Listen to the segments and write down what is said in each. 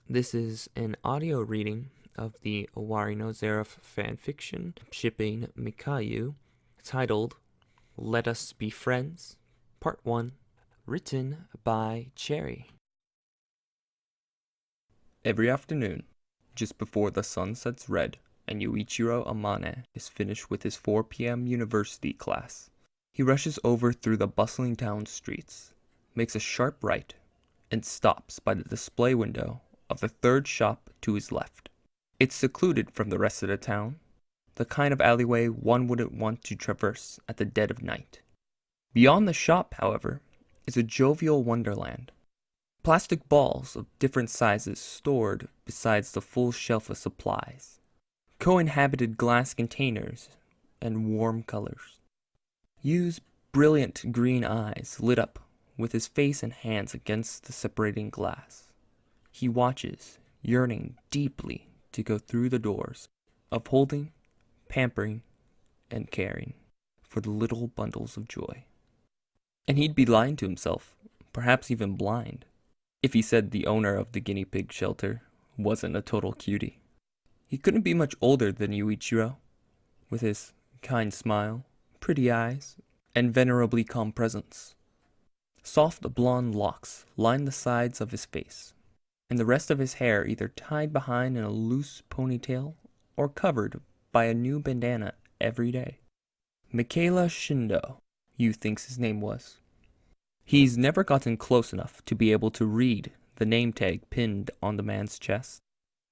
This is an audio reading of the Owari no Seraph fanfiction shipping Mikayuu, titled Let Us Be Friends, Part 1, written by Cherry. Every afternoon, just before the sun sets red and Yuichiro Amane is finished with his 4 p.m. university class, he rushes over through the bustling town streets, makes a sharp right, and stops by the display window of the third shop to his left. It's secluded from the rest of the town, the kind of alleyway one wouldn't want to traverse at the dead of night. Beyond the shop, however, is a jovial wonderland. Plastic balls of different sizes stored besides the full shelf of supplies. Co-inhabited glass containers and warm colors. Yu's brilliant green eyes lit up with his face and hands against the separating glass. He watches, yearning deeply to go through the doors, upholding, pampering, and caring for the little bundles of joy. And he'd be lying to himself, perhaps even blind, if he said the owner of the guinea pig shelter wasn't a total cutie. He couldn't be much older than Yuichiro, with his kind smile, pretty eyes, and venerably calm presence. Soft blonde locks lined the sides of his face, and the rest of his hair either tied behind in a loose ponytail or covered by a new bandana every day. Michaela Shindo, Yu thinks his name was. He's never gotten close enough to be able to read the name tag pinned on the man's chest,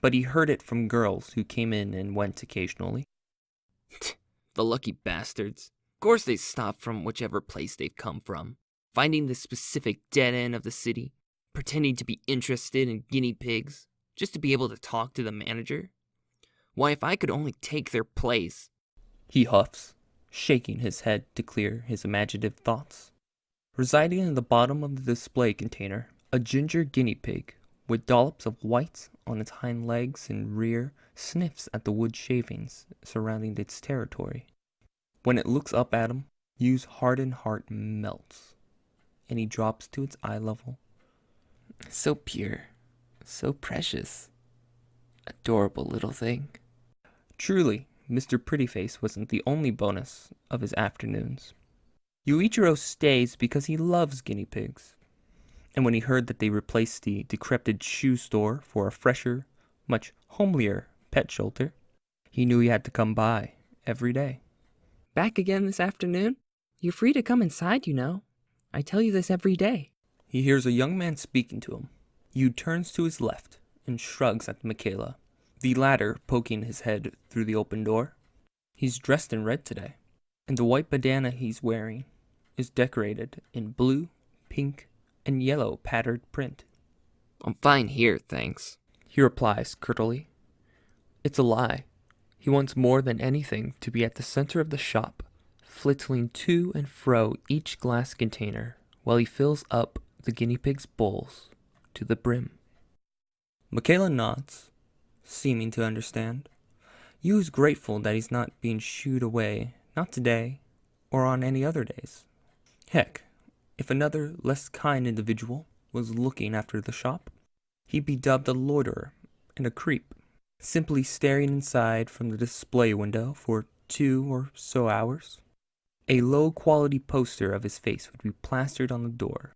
but he heard it from girls who came in and went occasionally. The lucky bastards. Of course they stop from whichever place they've come from, finding the specific dead end of the city, pretending to be interested in guinea pigs, just to be able to talk to the manager. Why, if I could only take their place. He huffs, shaking his head to clear his imaginative thoughts. Residing in the bottom of the display container, a ginger guinea pig with dollops of white on its hind legs and rear sniffs at the wood shavings surrounding its territory. When it looks up at him, Yu's hardened heart melts, and he drops to its eye level. So pure, so precious, adorable little thing. Truly, Mr. Prettyface wasn't the only bonus of his afternoons. Yuichiro stays because he loves guinea pigs, and when he heard that they replaced the decrepit shoe store for a fresher, much homelier pet shelter, he knew he had to come by every day. Back again this afternoon? You're free to come inside, you know. I tell you this every day. He hears a young man speaking to him. Yu turns to his left and shrugs at Michaela, the latter poking his head through the open door. He's dressed in red today, and the white bandana he's wearing is decorated in blue, pink, and yellow patterned print. I'm fine here, thanks, he replies curtly. It's a lie. He wants more than anything to be at the center of the shop, flitting to and fro each glass container while he fills up the guinea pig's bowls to the brim. Michaela nods, seeming to understand. Yu is grateful that he's not being shooed away, not today, or on any other days. Heck, if another, less kind individual was looking after the shop, he'd be dubbed a loiterer and a creep, simply staring inside from the display window for 2 or so hours. A low-quality poster of his face would be plastered on the door,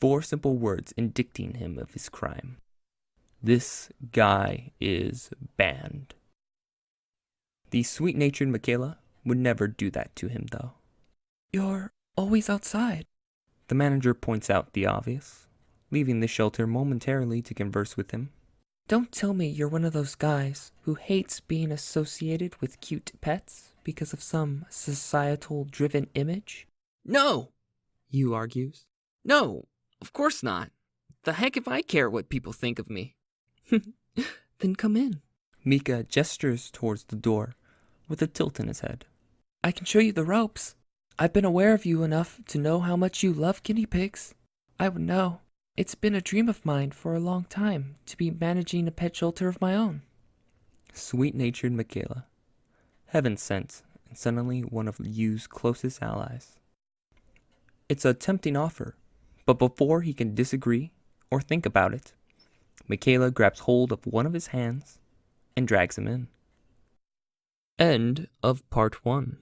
4 simple words indicting him of his crime. This guy is banned. The sweet-natured Michaela would never do that to him, though. You're always outside. The manager points out the obvious, leaving the shelter momentarily to converse with him. Don't tell me you're one of those guys who hates being associated with cute pets because of some societal-driven image? No, Yu argues. No, of course not. The heck if I care what people think of me. Then come in. Mika gestures towards the door with a tilt in his head. I can show you the ropes. I've been aware of you enough to know how much you love guinea pigs. I would know. It's been a dream of mine for a long time to be managing a pet shelter of my own. Sweet-natured Michaela. Heaven sent, and suddenly one of Yu's closest allies. It's a tempting offer, but before he can disagree or think about it, Michaela grabs hold of one of his hands and drags him in. End of part 1.